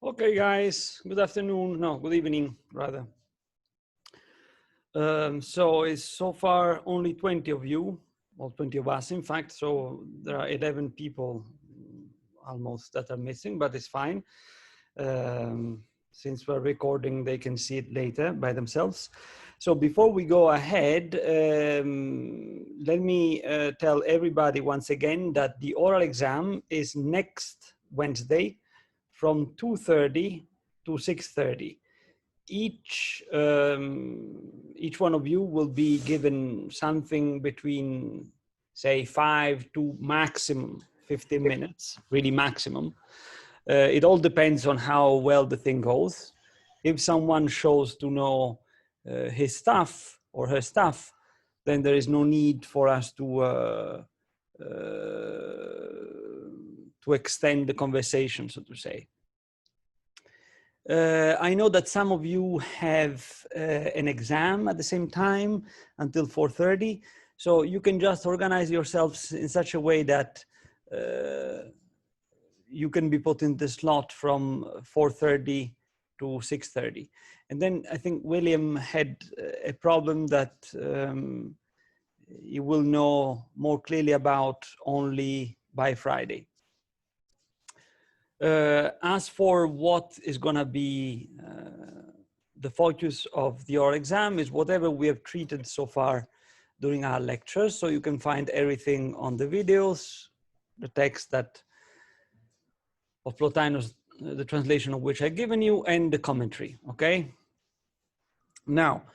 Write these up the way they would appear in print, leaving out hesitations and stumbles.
Okay, guys, good afternoon. No, good evening, rather. So it's so far only 20 of you, or 20 of us, in fact. So there are 11 people almost that are missing, but it's fine. Since we're recording, they can see it later by themselves. So before we go ahead, let me tell everybody once again that the oral exam is next Wednesday from 2:30 to 6:30. Each one of you will be given something between, say, 5 to maximum 15 minutes, really maximum. It all depends on how well the thing goes. If someone shows to know his stuff or her stuff, then there is no need for us to extend the conversation, so to say. I know that some of you have an exam at the same time until 4:30, so you can just organize yourselves in such a way that you can be put in the slot from 4:30 to 6:30. And then I think William had a problem that you will know more clearly about only by Friday. As for what is going to be the focus of the oral exam is whatever we have treated so far during our lectures. So you can find everything on the videos, the text that of Plotinus, the translation of which I've given you, and the commentary, okay? Now,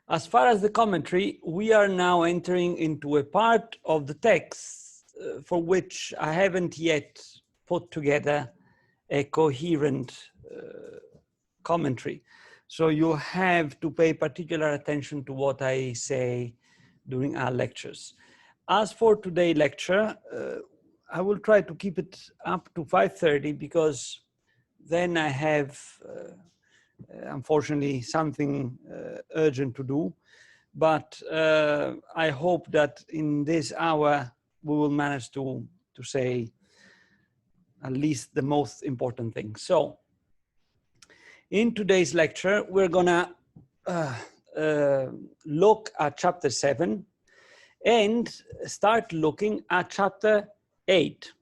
as far as the commentary, we are now entering into a part of the text for which I haven't yet put together a coherent commentary. So you have to pay particular attention to what I say during our lectures. As for today's lecture, I will try to keep it up to 5:30 because then I have, unfortunately, something urgent to do. But I hope that in this hour, we will manage to say at least the most important thing. So in today's lecture, we're gonna look at chapter 7 and start looking at chapter 8.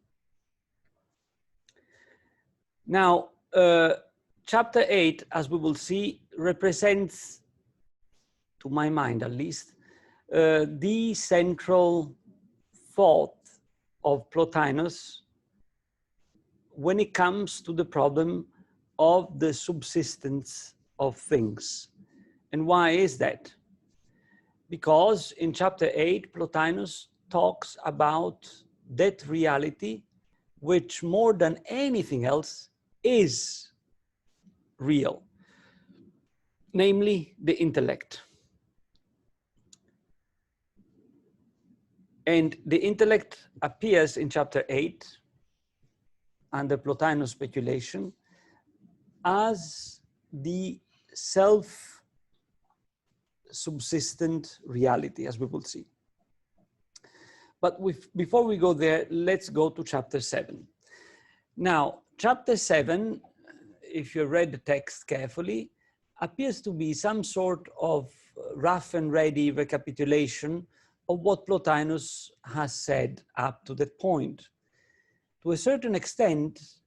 Now, chapter 8, as we will see, represents, to my mind at least, the central thought of Plotinus when it comes to the problem of the subsistence of things. And why is that? Because in chapter 8, Plotinus talks about that reality which more than anything else is real, namely the intellect. And the intellect appears in chapter 8 under Plotinus' speculation as the self-subsistent reality, as we will see. But before we go there, let's go to chapter 7. Now, chapter 7, if you read the text carefully, appears to be some sort of rough and ready recapitulation of what Plotinus has said up to that point. To a certain extent,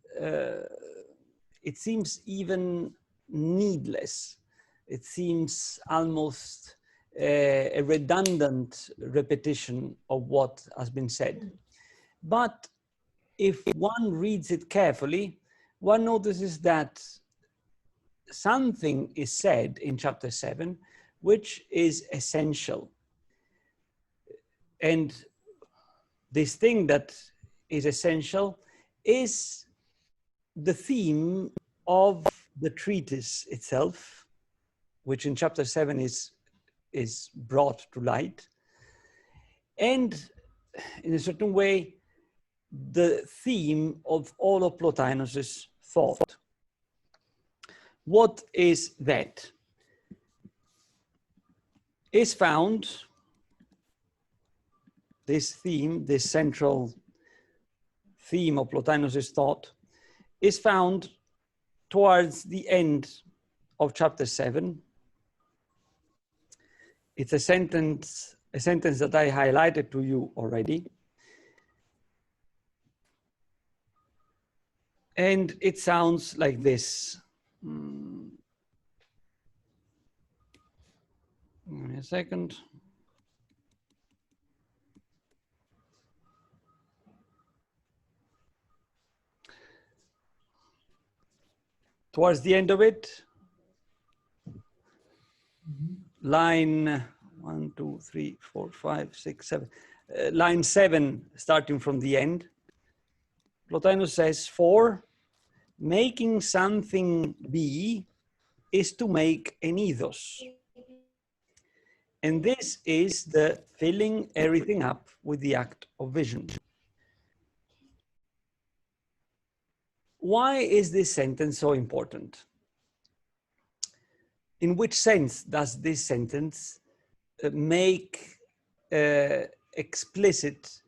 it seems even needless. It seems almost a redundant repetition of what has been said. But if one reads it carefully, one notices that something is said in chapter 7, which is essential. And this thing that is essential is the theme of the treatise itself, which in chapter 7 is brought to light. And in a certain way, the theme of all of Plotinus's thought. What is that? Is found, this theme, this central theme of Plotinus's thought, is found towards the end of chapter 7. It's a sentence that I highlighted to you already. And it sounds like this. Give me a second. Towards the end of it, line 1, 2, 3, 4, 5, 6, 7, line 7, starting from the end, Plotinus says, "For making something be is to make an ethos. And this is the filling everything up with the act of vision." Why is this sentence so important? In which sense does this sentence make explicit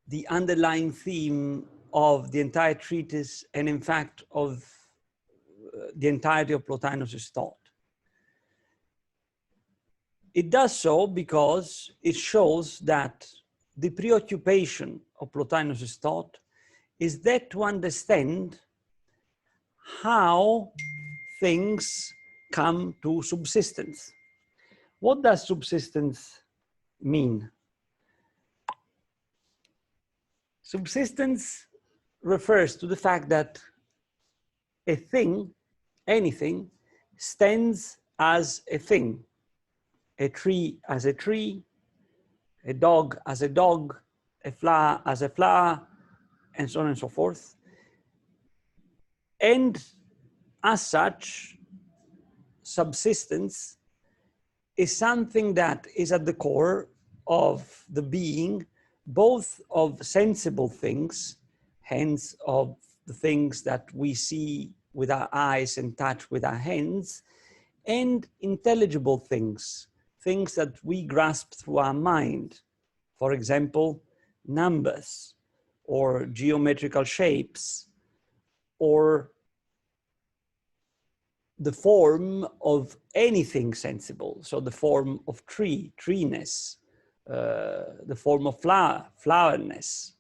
the underlying theme of the entire treatise and in fact of the entirety of Plotinus's thought? It does so because it shows that the preoccupation of Plotinus's thought is that to understand how things come to subsistence. What does subsistence mean? Subsistence refers to the fact that a thing, anything, stands as a thing. A tree as a tree, a dog as a dog, a flower as a flower, and so on and so forth. And as such, subsistence is something that is at the core of the being, both of sensible things, hence of the things that we see with our eyes and touch with our hands, and intelligible things, things that we grasp through our mind. For example, numbers or geometrical shapes or the form of anything sensible. So the form of treeness, the form of flowerness,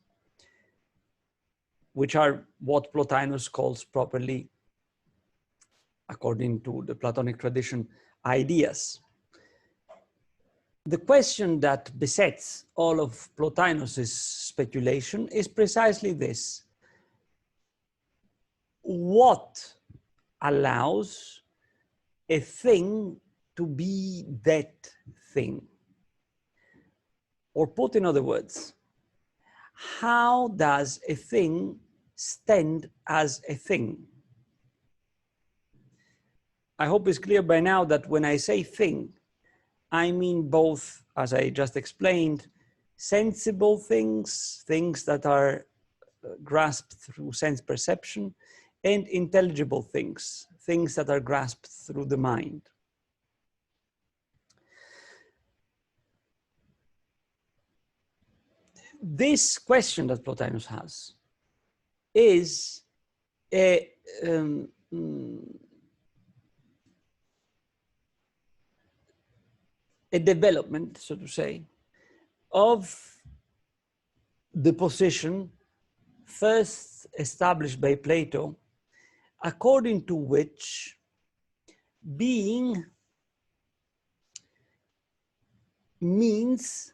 which are what Plotinus calls properly, according to the Platonic tradition, ideas. The question that besets all of Plotinus's speculation is precisely this: what allows a thing to be that thing? Or put in other words, how does a thing stand as a thing? I hope it's clear by now that when I say thing, I mean both, as I just explained, sensible things, things that are grasped through sense perception, and intelligible things, things that are grasped through the mind. This question that Plotinus has is a development, so to say, of the position first established by Plato, according to which being means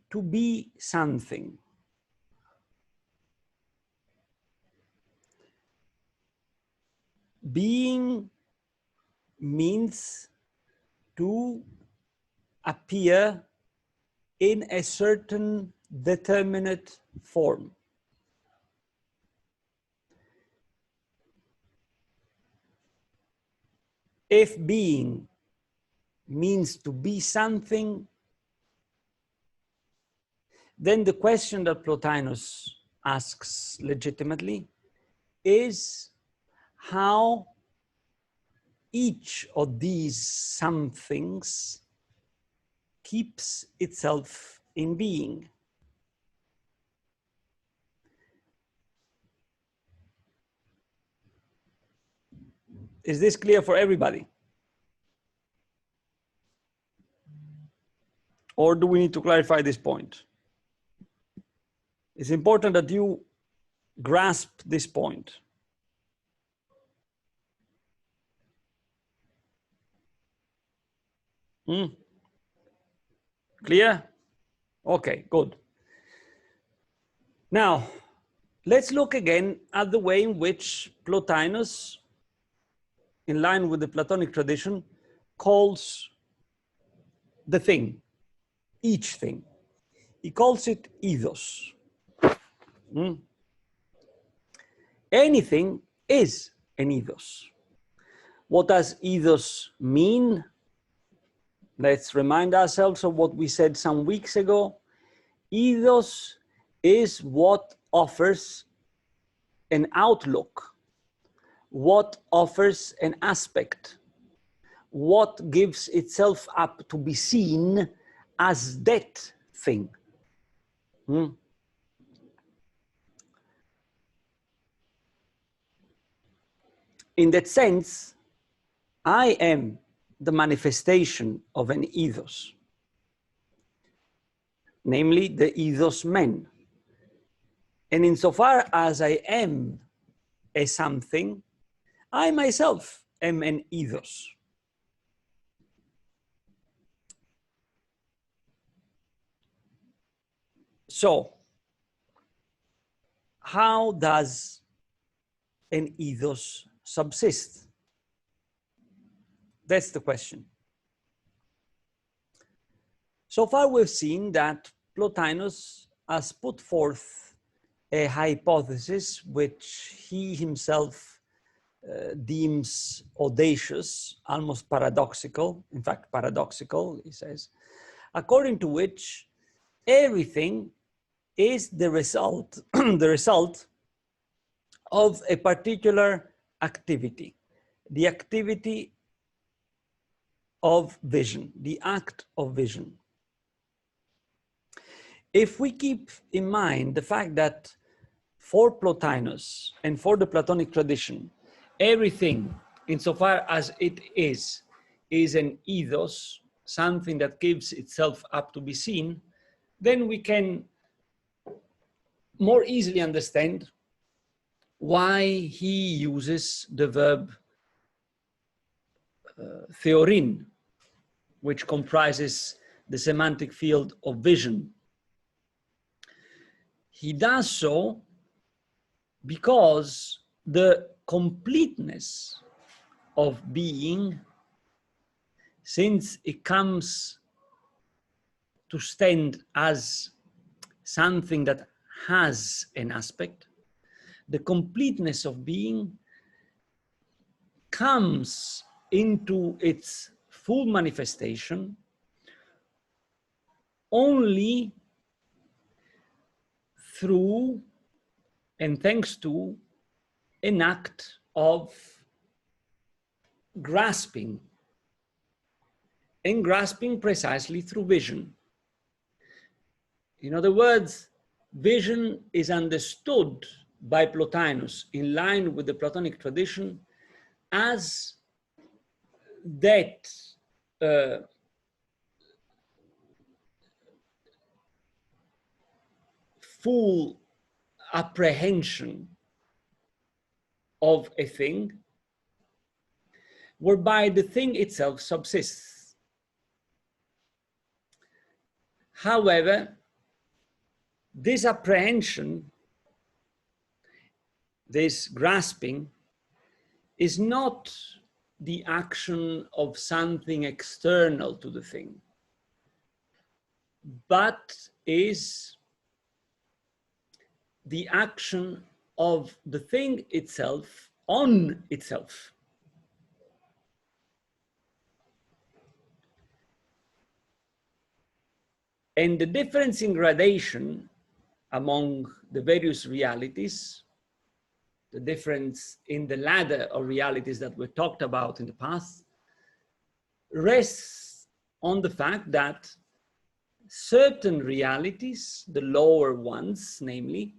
to be something. Being means to appear in a certain determinate form. If being means to be something, then the question that Plotinus asks legitimately is how each of these somethings keeps itself in being. Is this clear for everybody? Or do we need to clarify this point? It's important that you grasp this point. Clear? Okay, good. Now, let's look again at the way in which Plotinus, in line with the Platonic tradition, calls the thing, each thing. He calls it eidos. Anything is an eidos. What does eidos mean? Let's remind ourselves of what we said some weeks ago. Eidos is what offers an outlook, what offers an aspect, what gives itself up to be seen as that thing. In that sense, I am the manifestation of an eidos, namely the eidos men. And insofar as I am a something, I myself am an eidos. So, how does an eidos subsist? That's the question. So far, we've seen that Plotinus has put forth a hypothesis which he himself deems audacious, almost paradoxical, in fact, paradoxical, he says, according to which everything is the result, the result of a particular activity, the activity of vision, the act of vision. If we keep in mind the fact that for Plotinus and for the Platonic tradition, everything, insofar as it is an eidos, something that gives itself up to be seen, then we can more easily understand why he uses the verb theorin, which comprises the semantic field of vision. He does so because the completeness of being, since it comes to stand as something that has an aspect, the completeness of being comes into its full manifestation only through and thanks to an act of grasping, and grasping precisely through vision. In other words, vision is understood by Plotinus in line with the Platonic tradition as that full apprehension of a thing whereby the thing itself subsists. However, this apprehension, this grasping, is not the action of something external to the thing, but is the action of the thing itself on itself. And the difference in gradation among the various realities, the difference in the ladder of realities that were talked about in the past, rests on the fact that certain realities, the lower ones namely,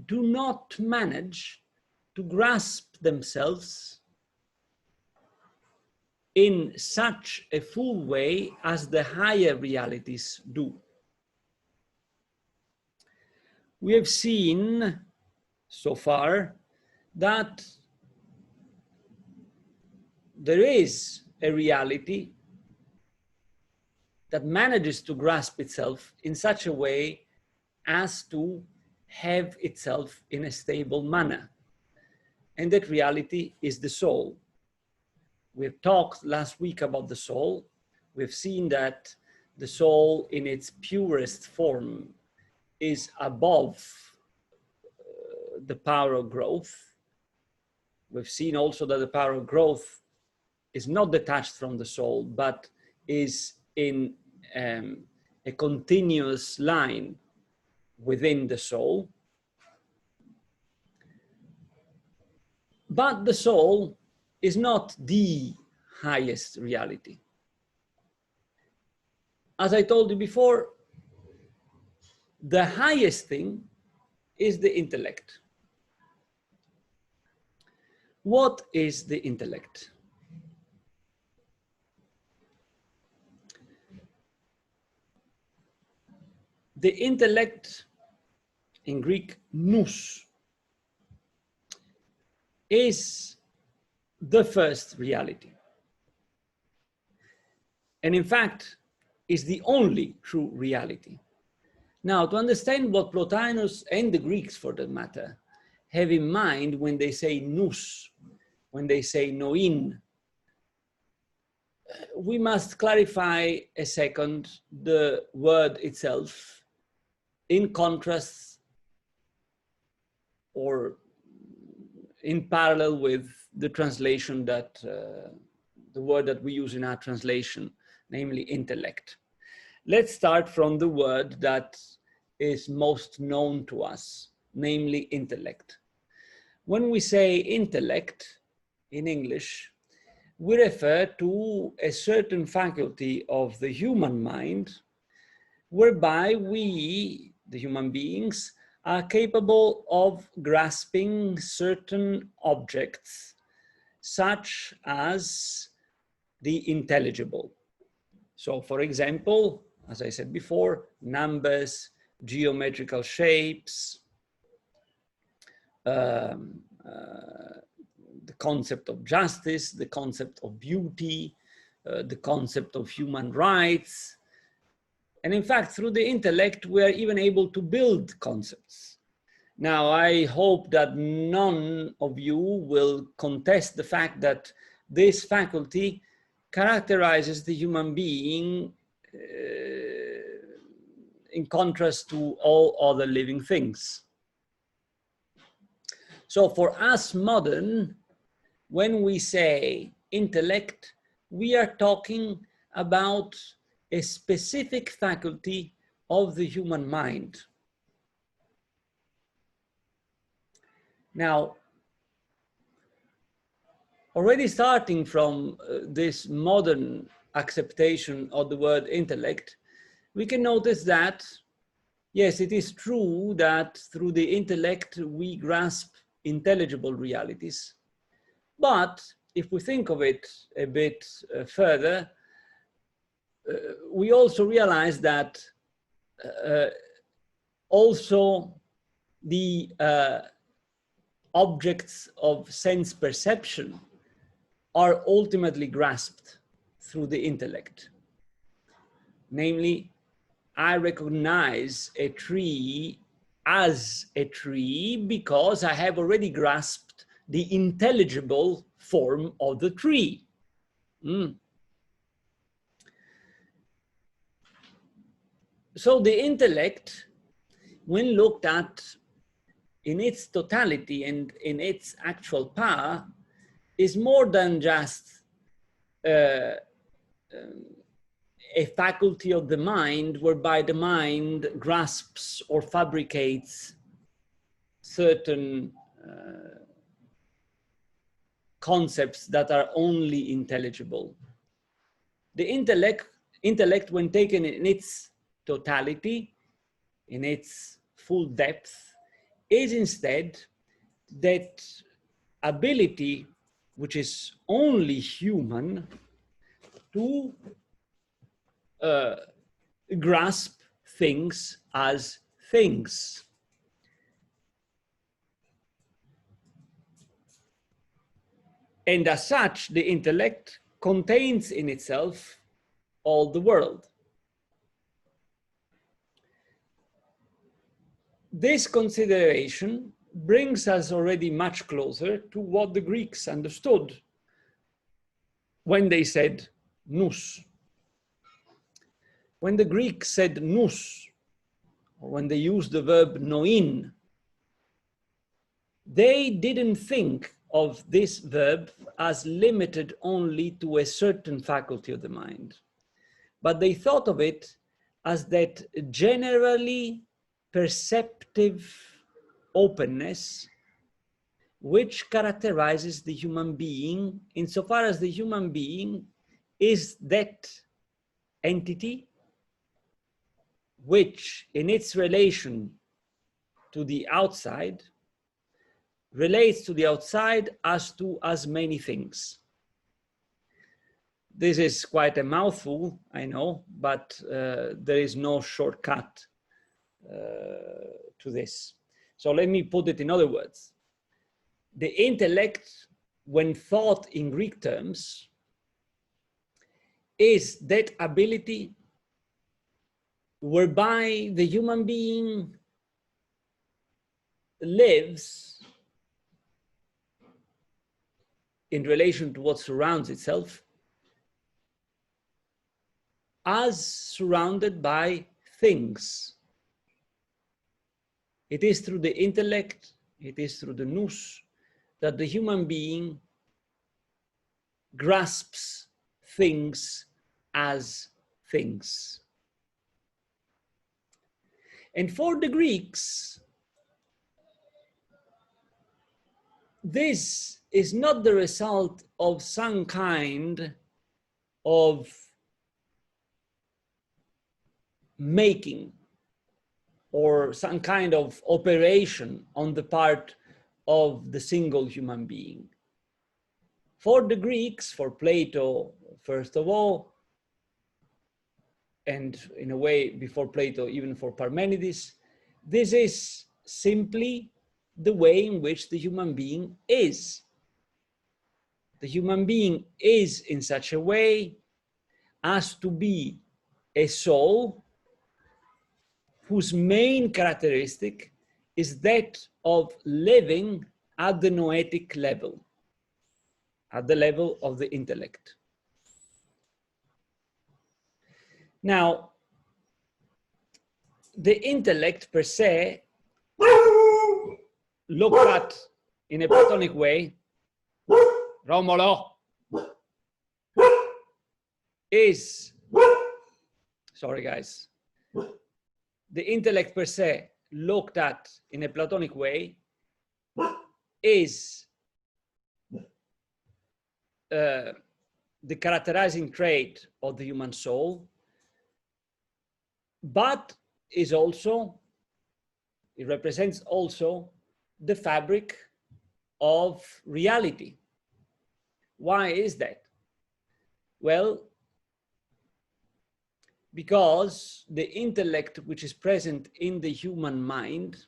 do not manage to grasp themselves in such a full way as the higher realities do. We have seen so far that there is a reality that manages to grasp itself in such a way as to have itself in a stable manner. And that reality is the soul. We've talked last week about the soul. We've seen that the soul in its purest form is above the power of growth. We've seen also that the power of growth is not detached from the soul, but is in a continuous line within the soul. But the soul is not the highest reality. As I told you before, the highest thing is the intellect. What is the intellect? The intellect, in Greek, nous, is the first reality. And in fact, is the only true reality. Now, to understand what Plotinus and the Greeks, for that matter, have in mind when they say nous, when they say noin, we must clarify a second the word itself in contrast or in parallel with the translation that, the word that we use in our translation, namely intellect. Let's start from the word that is most known to us, namely intellect. When we say intellect in English, we refer to a certain faculty of the human mind whereby we, the human beings, are capable of grasping certain objects, such as the intelligible. So, for example, as I said before, numbers, geometrical shapes, the concept of justice, the concept of beauty, the concept of human rights. And in fact, through the intellect, we are even able to build concepts. Now, I hope that none of you will contest the fact that this faculty characterizes the human being in contrast to all other living things. So for us modern, when we say intellect, we are talking about a specific faculty of the human mind. Now, already starting from this modern acceptation of the word intellect, we can notice that, yes, it is true that through the intellect we grasp intelligible realities. But if we think of it a bit further, we also realize that also the objects of sense perception are ultimately grasped through the intellect. Namely, I recognize a tree as a tree because I have already grasped the intelligible form of the tree. So the intellect, when looked at in its totality and in its actual power, is more than just a faculty of the mind whereby the mind grasps or fabricates certain concepts that are only intelligible. The intellect, when taken in its totality, in its full depth, is instead that ability which is only human to grasp things as things. And as such, the intellect contains in itself all the world. This consideration brings us already much closer to what the Greeks understood when they said nous. When the Greeks said nous, or when they used the verb noin, they didn't think of this verb as limited only to a certain faculty of the mind, but they thought of it as that generally perceptive openness which characterizes the human being insofar as the human being is that entity which in its relation to the outside relates to the outside as to as many things. This is quite a mouthful, I know, but there is no shortcut to this. So let me put it in other words. The intellect, when thought in Greek terms, is that ability whereby the human being lives in relation to what surrounds itself as surrounded by things. It is through the intellect, it is through the nous, that the human being grasps things as things. And for the Greeks, this is not the result of some kind of making or some kind of operation on the part of the single human being. For the Greeks, for Plato, first of all, and in a way before Plato, even for Parmenides, this is simply the way in which the human being is. The human being is in such a way as to be a soul whose main characteristic is that of living at the noetic level, at the level of the intellect. Now, the intellect per se, looked at in a Platonic way, Romolo, is, sorry guys, the intellect per se, looked at in a Platonic way, is the characterizing trait of the human soul, but is also, it represents also the fabric of reality. Why is that? Well, because the intellect which is present in the human mind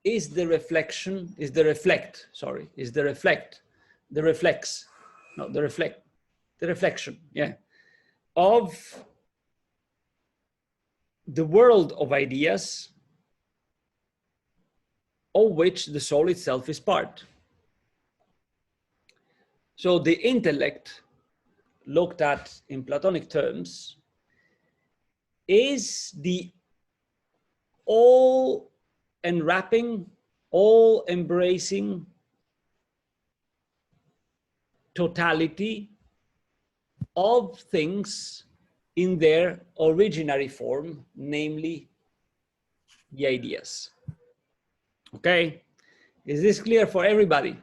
is the reflection, the reflection, yeah, of the world of ideas of which the soul itself is part. So the intellect, looked at in Platonic terms, is the all-enwrapping, all-embracing totality of things in their originary form, namely the ideas. Okay, is this clear for everybody?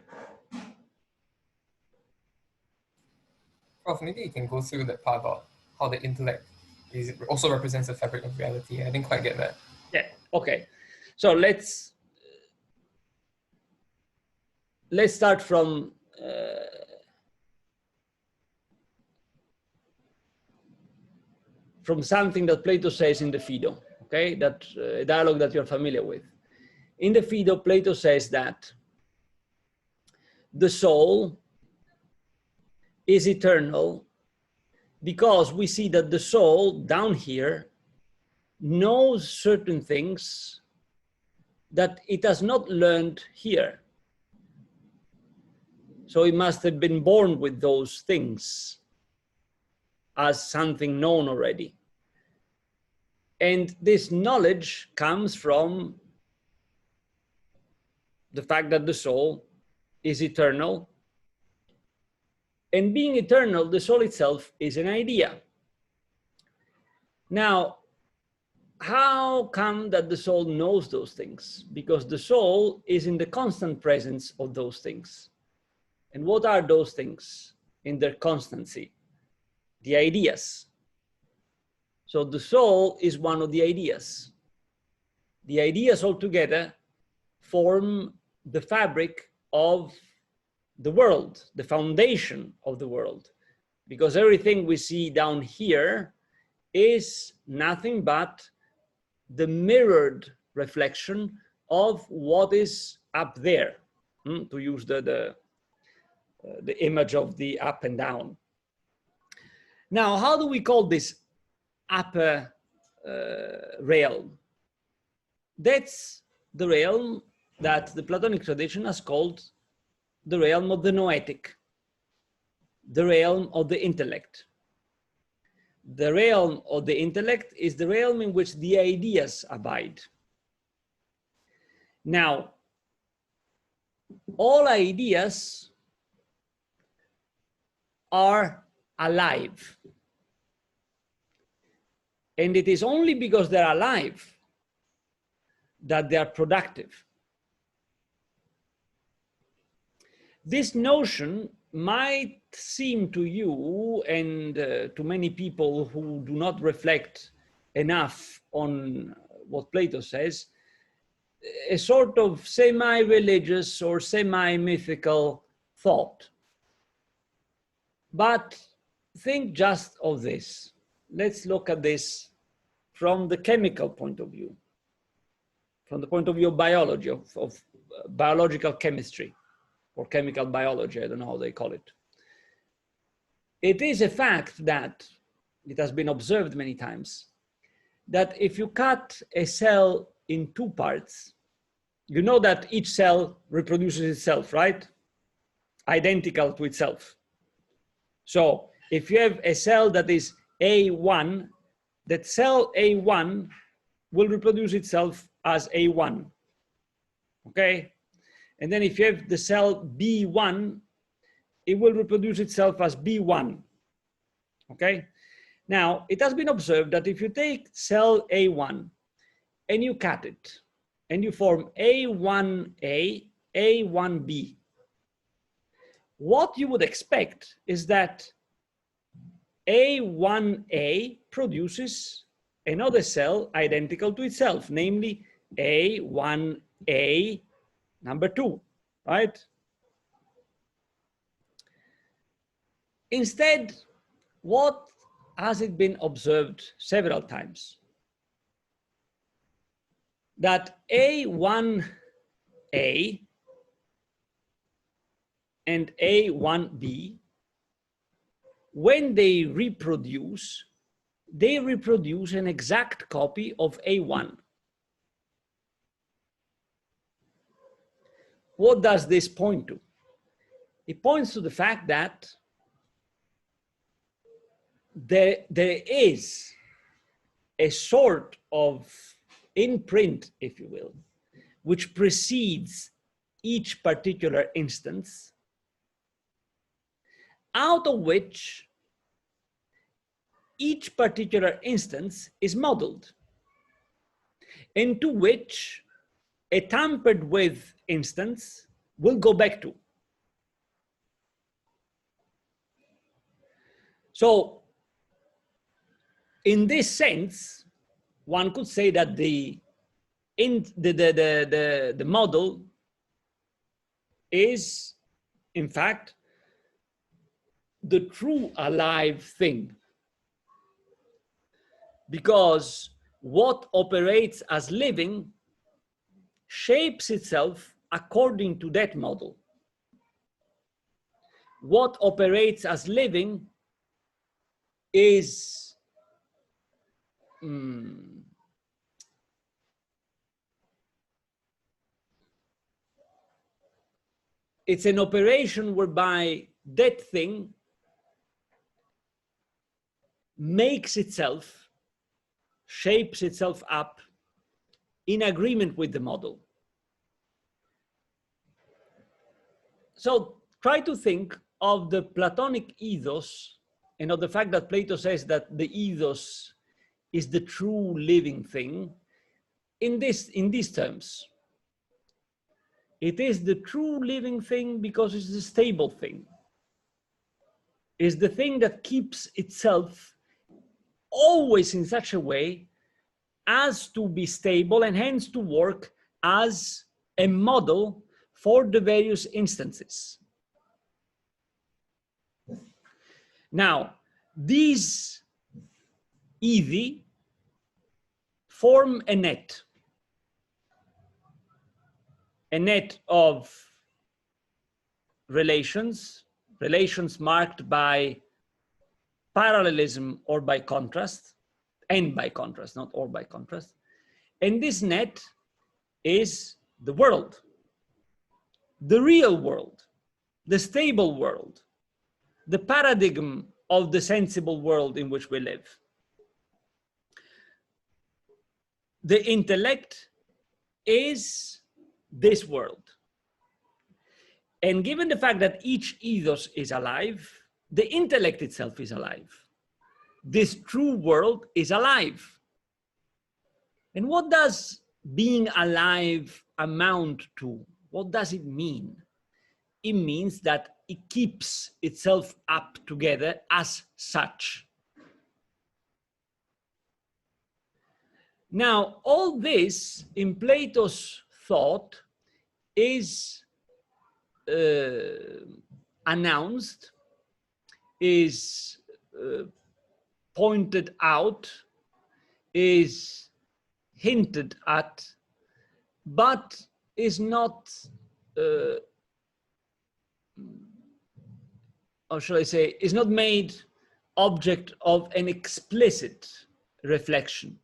Prof, maybe you can go through that part about how the intellect also represents the fabric of reality. I didn't quite get that. Yeah, okay. So let's start from from something that Plato says in the Phaedo, okay? That dialogue that you're familiar with. In the Phaedo, Plato says that the soul is eternal because we see that the soul down here knows certain things that it has not learned here. So it must have been born with those things as something known already. And this knowledge comes from the fact that the soul is eternal. And being eternal, the soul itself is an idea. Now, how come that the soul knows those things? Because the soul is in the constant presence of those things. And what are those things in their constancy? The ideas. So the soul is one of the ideas. The ideas altogether form the fabric of the world, the foundation of the world. Because everything we see down here is nothing but the mirrored reflection of what is up there, to use the image of the up and down. Now, how do we call this upper realm? That's the realm that the Platonic tradition has called the realm of the noetic, the realm of the intellect. The realm of the intellect is the realm in which the ideas abide. Now, all ideas are alive. And it is only because they're alive that they are productive. This notion might seem to you and to many people who do not reflect enough on what Plato says, a sort of semi-religious or semi-mythical thought. But think just of this. Let's look at this from the chemical point of view, from the point of view of biology, of biological chemistry, or chemical biology, I don't know how they call it. It is a fact that it has been observed many times that if you cut a cell in two parts, you know that each cell reproduces itself, right? Identical to itself. So if you have a cell that is A1, that cell A1 will reproduce itself as A1, okay? And then if you have the cell B1, it will reproduce itself as B1, okay? Now, it has been observed that if you take cell A1 and you cut it, and you form A1A, A1B, what you would expect is that A1A produces another cell identical to itself, namely A1A number 2, right? Instead, what has it been observed several times? That A1A and A1B, when they reproduce an exact copy of A1. What does this point to? It points to the fact that there is a sort of imprint, if you will, which precedes each particular instance, out of which each particular instance is modeled, into which a tampered with instance will go back to. So in this sense, one could say that the model is, in fact, the true alive thing. because what operates as living shapes itself according to that model. What operates as living is it's an operation whereby that thing makes itself, shapes itself up in agreement with the model. So try to think of the Platonic ethos and of the fact that Plato says that the ethos is the true living thing in these terms. It is the true living thing because it's the stable thing. It's the thing that keeps itself always in such a way as to be stable and hence to work as a model for the various instances. Now, these EV form a net of relations marked by parallelism or by contrast, and by contrast, not or by contrast. And this net is the world, the real world, the stable world, the paradigm of the sensible world in which we live. The intellect is this world. And given the fact that each ethos is alive, the intellect itself is alive. This true world is alive. And what does being alive amount to? What does it mean? It means that it keeps itself up together as such. Now, all this in Plato's thought is announced, is pointed out, is hinted at, but is not, or shall I say, is not made object of an explicit reflection.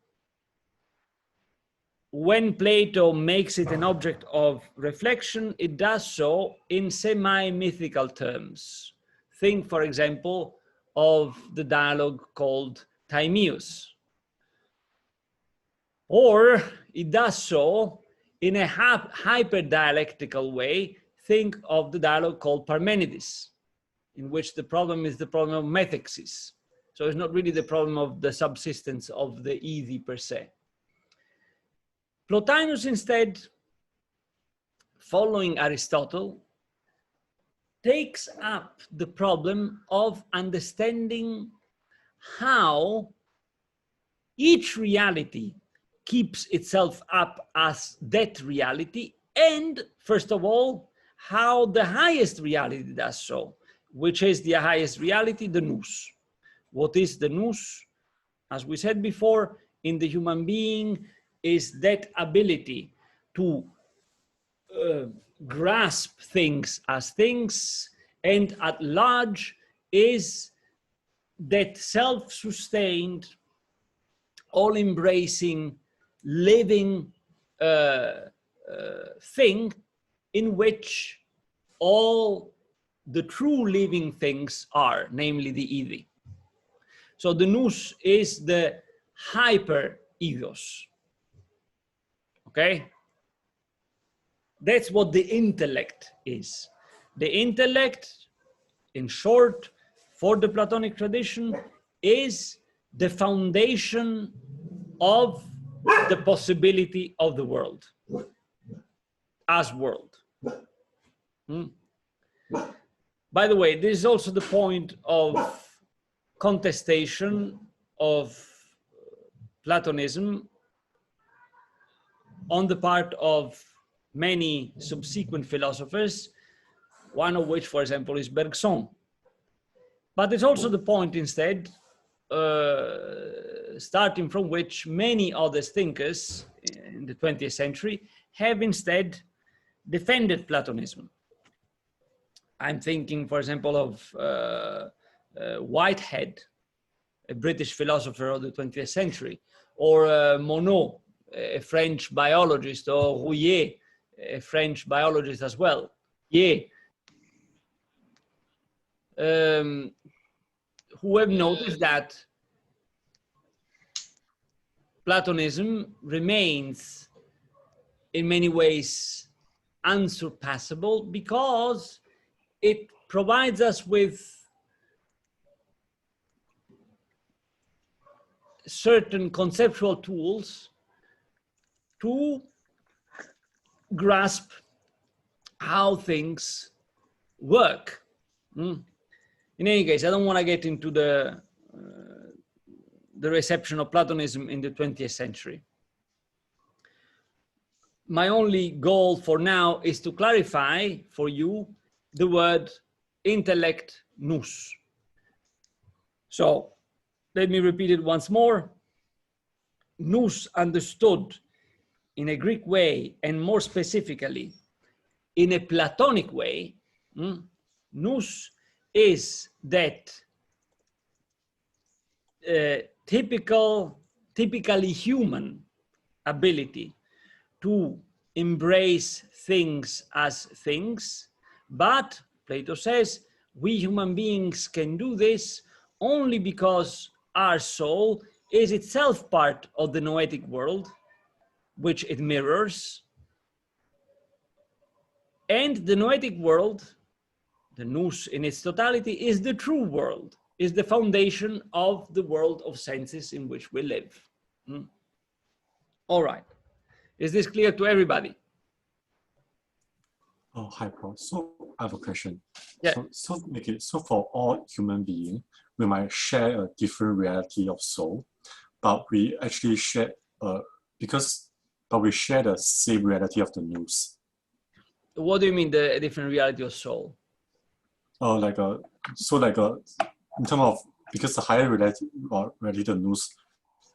When Plato makes it an object of reflection, it does so in semi-mythical terms. Think, for example, of the dialogue called Timaeus. Or it does so in a hyper-dialectical way. Think of the dialogue called Parmenides, in which the problem is the problem of methexis. So it's not really the problem of the subsistence of the EV per se. Plotinus instead, following Aristotle, takes up the problem of understanding how each reality keeps itself up as that reality, and first of all, how the highest reality does so, which is the highest reality, the nous. What is the nous? As we said before, in the human being is that ability to grasp things as things, and at large is that self-sustained, all-embracing, living thing in which all the true living things are, namely the EV. So the nous is the hyper ethos. Okay? That's what the intellect is. The intellect, in short, for the Platonic tradition, is the foundation of the possibility of the world as world. By the way, this is also the point of contestation of Platonism on the part of many subsequent philosophers, one of which, for example, is Bergson. But it's also the point instead starting from which many other thinkers in the 20th century have instead defended Platonism. I'm thinking, for example, of Whitehead, a British philosopher of the 20th century, or Monod, a French biologist, or Rouillet, a French biologist as well. Yeah. Who have noticed that Platonism remains in many ways unsurpassable because it provides us with certain conceptual tools to grasp how things work. In any case, I don't want to get into the reception of Platonism in the 20th century. My only goal for now is to clarify for you the word intellect nous. So let me repeat it once more. Nous, understood in a Greek way, and more specifically in a Platonic way, nous is that typically human ability to embrace things as things, but Plato says we human beings can do this only because our soul is itself part of the noetic world, which it mirrors. And the noetic world, the nous in its totality, is the true world, is the foundation of the world of senses in which we live. All right. Is this clear to everybody? Oh, hi, Paul. So I have a question. Yeah. So for all human beings, we might share a different reality of soul, but we actually share we share the same reality of the nous. What do you mean the different reality of soul? In terms of, because the higher reality or reality of the nous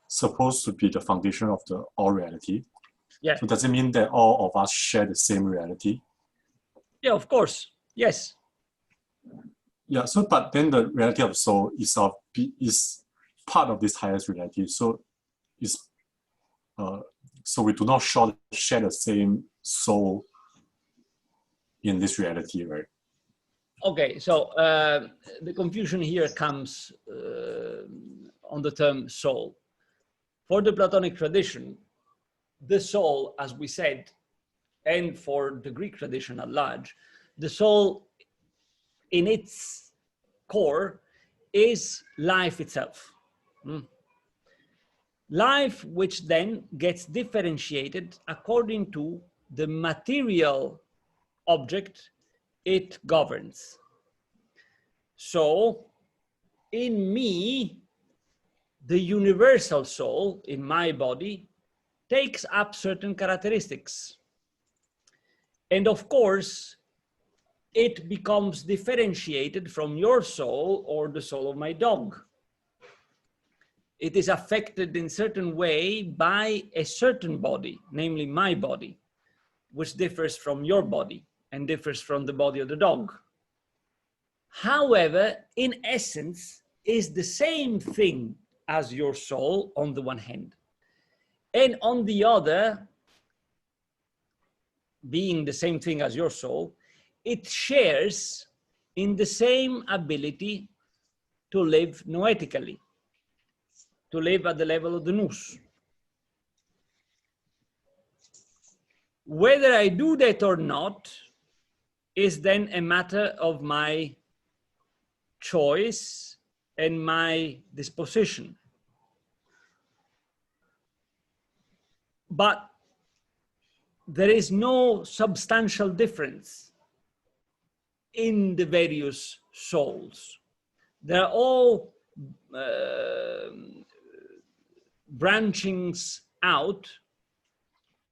supposed to be the foundation of the all reality. Yeah. So does it mean that all of us share the same reality? Yeah, of course. Yes. Yeah. So, but then the reality of soul is part of this highest reality. So, so we do not share the same soul in this reality, right? Okay. So the confusion here comes on the term soul. For the Platonic tradition, the soul, as we said, and for the Greek tradition at large, the soul in its core is life itself. Life which then gets differentiated according to the material object it governs. So in me, the universal soul in my body takes up certain characteristics. And of course, it becomes differentiated from your soul or the soul of my dog. It is affected in a certain way by a certain body, namely my body, which differs from your body and differs from the body of the dog. However, in essence, is the same thing as your soul on the one hand. And on the other, being the same thing as your soul, it shares in the same ability to live noetically, to live at the level of the nous. Whether I do that or not is then a matter of my choice and my disposition. But there is no substantial difference in the various souls. They're all branchings out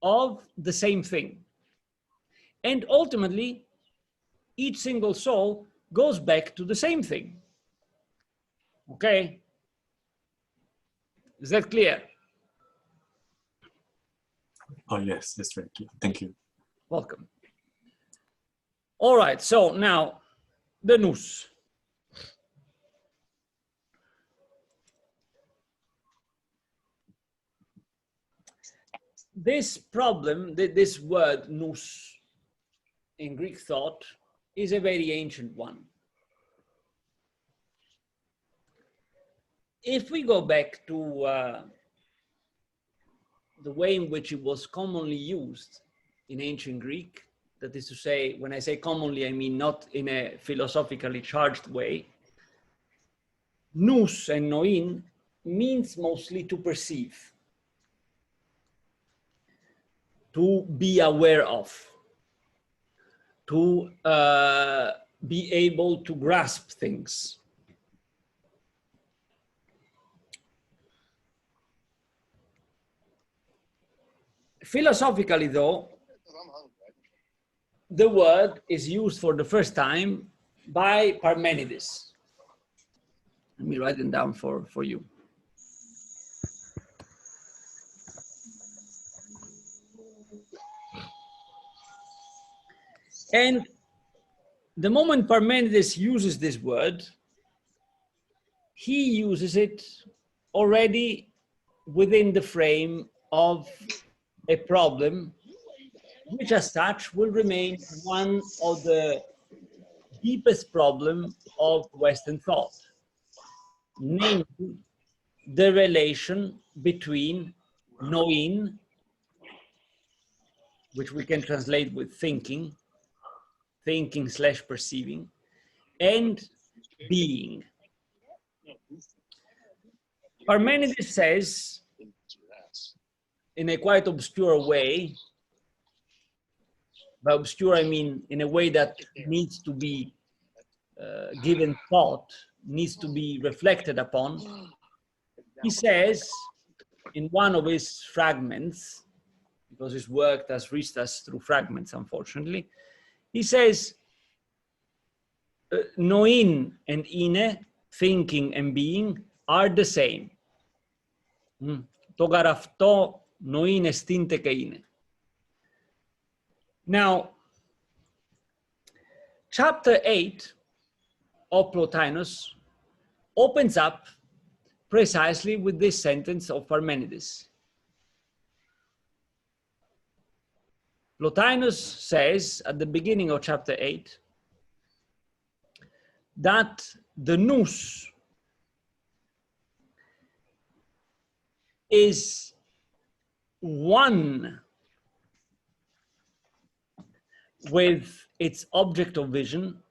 of the same thing. And ultimately, each single soul goes back to the same thing. Okay? Is that clear? Oh, yes, that's very clear. Thank you. Welcome. All right, so now the nous. This problem, this word nous in Greek thought is a very ancient one. If we go back to the way in which it was commonly used in ancient Greek, that is to say, when I say commonly, I mean not in a philosophically charged way, nous and noin means mostly to perceive, to be aware of, to be able to grasp things. Philosophically, though, the word is used for the first time by Parmenides. Let me write them down for you. And the moment Parmenides uses this word, he uses it already within the frame of a problem, which as such will remain one of the deepest problems of Western thought, namely the relation between knowing, which we can translate with thinking / perceiving, and being. Parmenides says, in a quite obscure way, by obscure I mean in a way that needs to be given thought, needs to be reflected upon, he says in one of his fragments, because his work has reached us through fragments, unfortunately, he says, noin and ine, thinking and being, are the same. To garafto noin estinte ke ine. Now, chapter 8 of Plotinus opens up precisely with this sentence of Parmenides. Plotinus says at the beginning of chapter 8 that the nous is one with its object of vision,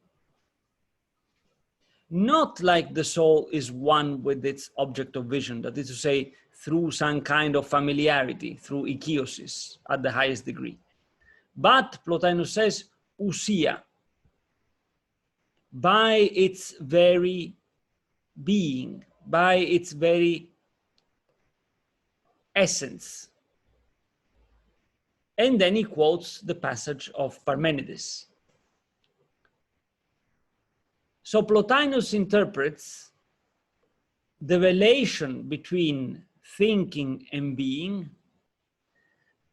not like the soul is one with its object of vision, that is to say, through some kind of familiarity, through ikiosis at the highest degree. But Plotinus says, ousia, by its very being, by its very essence. And then he quotes the passage of Parmenides. So Plotinus interprets the relation between thinking and being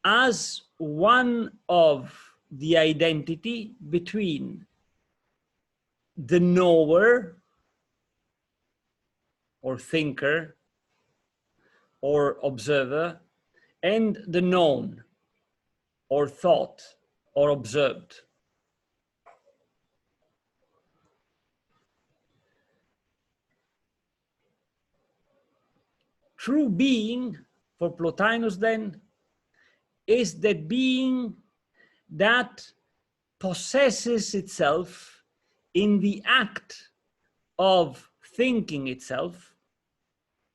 as one of the identity between the knower or thinker or observer and the known or thought or observed. True being for Plotinus then is that being that possesses itself in the act of thinking itself,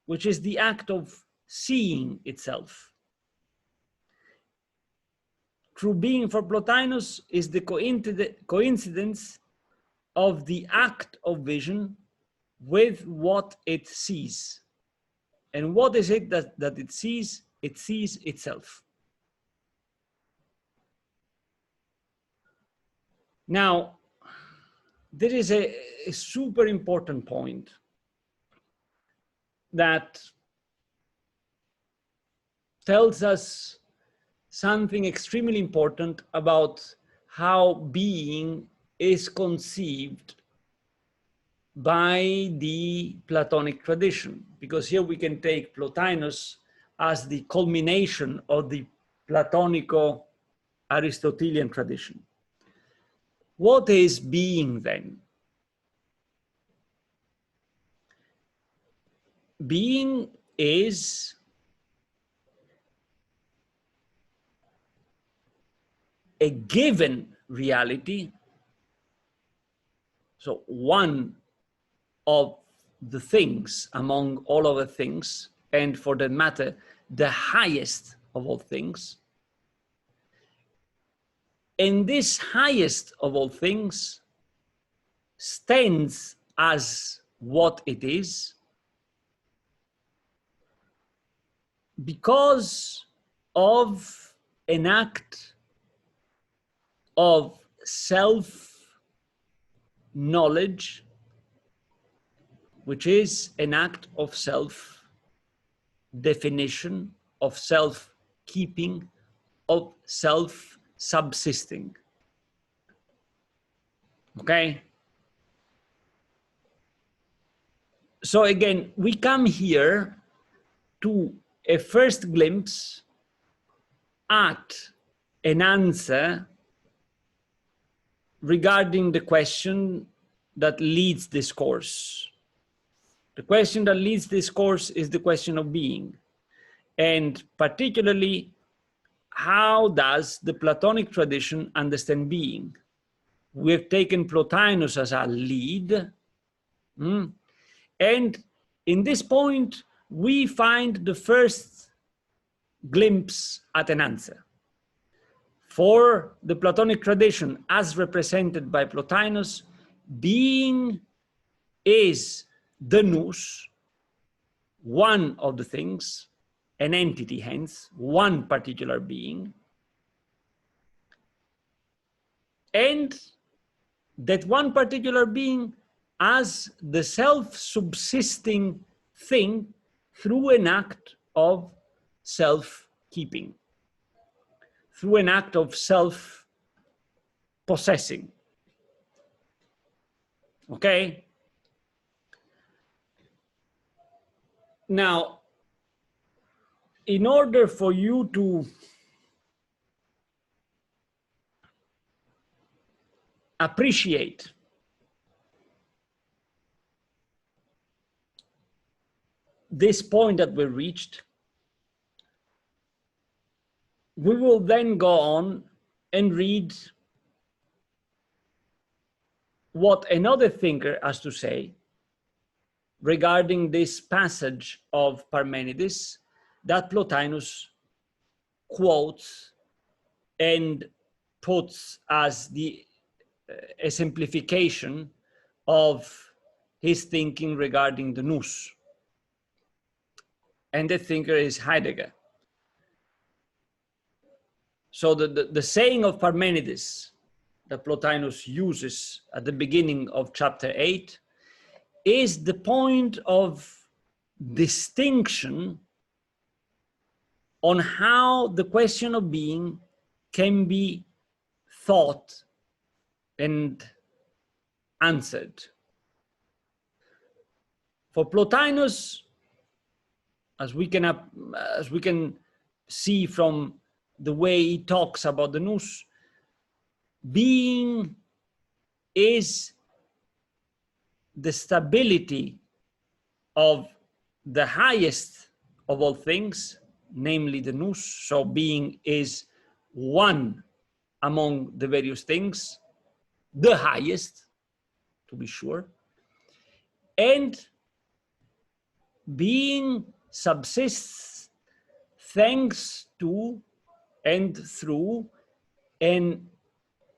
which is the act of seeing itself. True being for Plotinus is the coincidence of the act of vision with what it sees. And what is it that it sees? It sees itself. Now, there is a super important point that tells us something extremely important about how being is conceived by the Platonic tradition, because here we can take Plotinus as the culmination of the Platonico-Aristotelian tradition. What is being then? Being is a given reality, so one of the things among all other things, and for that matter, the highest of all things. And this highest of all things stands as what it is because of an act of self-knowledge, which is an act of self-definition, of self-keeping, of self-subsisting. Okay? So again, we come here to a first glimpse at an answer regarding the question that leads this course. The question that leads this course is the question of being, and particularly, how does the Platonic tradition understand being? We have taken Plotinus as our lead, and in this point, we find the first glimpse at an answer. For the Platonic tradition, as represented by Plotinus, being is the nous, one of the things, an entity hence, one particular being, and that one particular being as the self-subsisting thing through an act of self-keeping, through an act of self-possessing. Okay? Now, in order for you to appreciate this point that we reached, we will then go on and read what another thinker has to say regarding this passage of Parmenides that Plotinus quotes and puts as the exemplification of his thinking regarding the nous. And the thinker is Heidegger. So the saying of Parmenides that Plotinus uses at the beginning of chapter 8 is the point of distinction on how the question of being can be thought and answered. For Plotinus, as we can see from the way he talks about the nous, being is the stability of the highest of all things, namely the nous. So being is one among the various things, the highest, to be sure. And being subsists thanks to and through an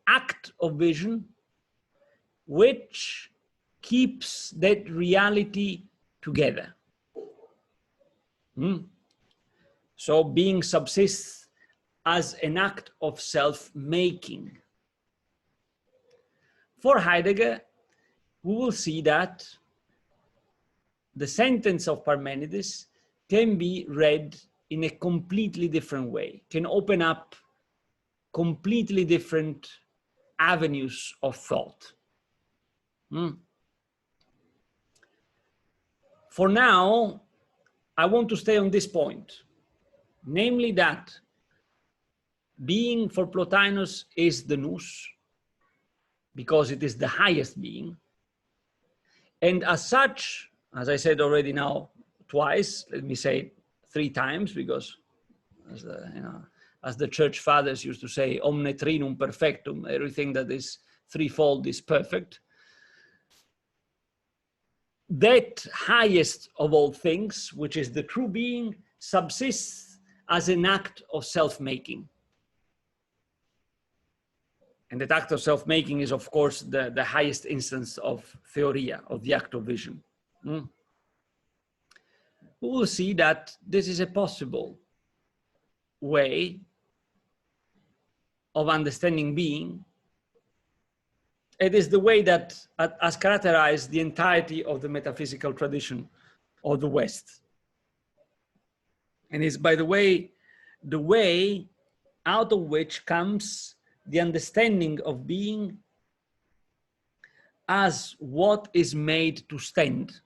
act of vision which keeps that reality together. So being subsists as an act of self-making. For Heidegger, we will see that the sentence of Parmenides can be read in a completely different way, can open up completely different avenues of thought. For now, I want to stay on this point, namely that being for Plotinus is the nous, because it is the highest being. And as such, as I said already now twice, let me say it 3 times, because as the church fathers used to say, omne trinum perfectum, everything that is threefold is perfect. That highest of all things, which is the true being, subsists as an act of self-making. And that act of self-making is, of course, the highest instance of theoria, of the act of vision. We will see that this is a possible way of understanding being. It is the way that has characterized the entirety of the metaphysical tradition of the West. And is, by the way out of which comes the understanding of being as what is made to stand.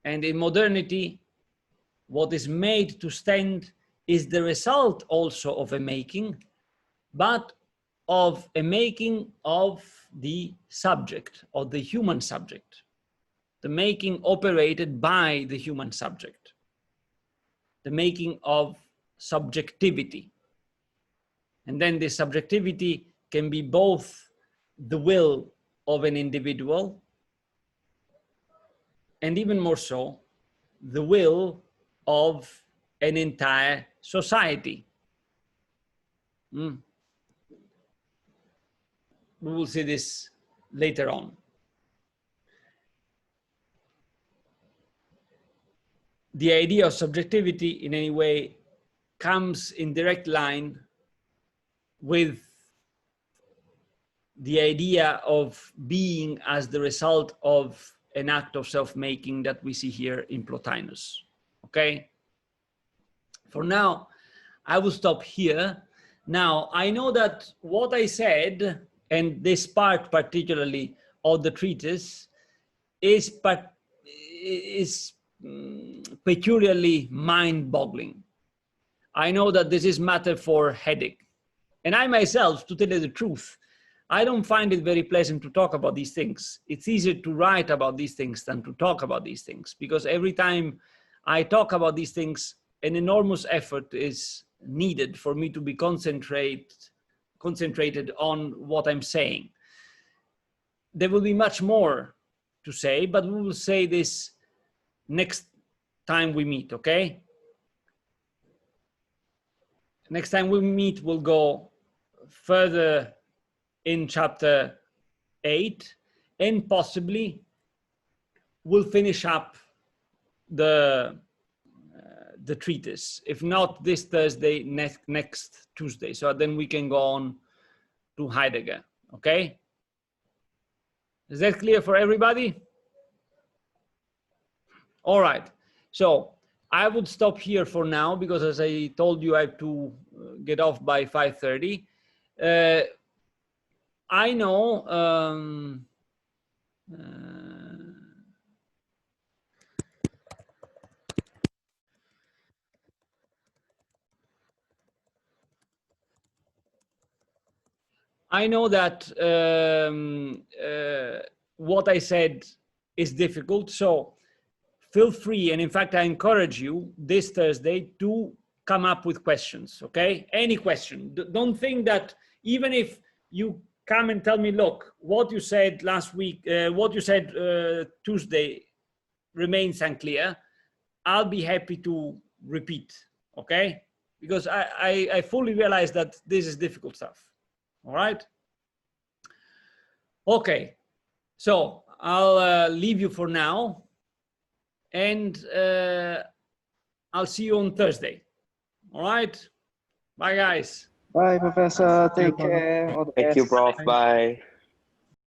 And in modernity, what is made to stand is the result also of a making, but of a making of the subject, of the human subject, the making operated by the human subject, the making of subjectivity. And then this subjectivity can be both the will of an individual, and even more so, the will of an entire society. We will see this later on. The idea of subjectivity in any way comes in direct line with the idea of being as the result of an act of self-making that we see here in Plotinus. Okay? For now, I will stop here. Now, I know that what I said, and this part particularly of the treatise, is peculiarly mind-boggling. I know that this is matter for headache. And I myself, to tell you the truth, I don't find it very pleasant to talk about these things. It's easier to write about these things than to talk about these things, because every time I talk about these things, an enormous effort is needed for me to be concentrated on what I'm saying. There will be much more to say, but we will say this next time we meet, okay? Next time we meet, we'll go further in chapter 8, and possibly we'll finish up the treatise. If not this Thursday, next Tuesday. So then we can go on to Heidegger, okay? Is that clear for everybody? All right, so I would stop here for now, because as I told you, I have to get off by 5:30. I know that what I said is difficult, so feel free, and in fact, I encourage you this Thursday to come up with questions, okay? Any question. Don't think that even if you come and tell me, look, what you said last week, what you said Tuesday remains unclear, I'll be happy to repeat, okay? Because I fully realize that this is difficult stuff, all right? Okay, so I'll leave you for now, and I'll see you on Thursday. All right? Bye, guys. Bye, Professor. Take care. All the best. Thank you, Prof. Bye.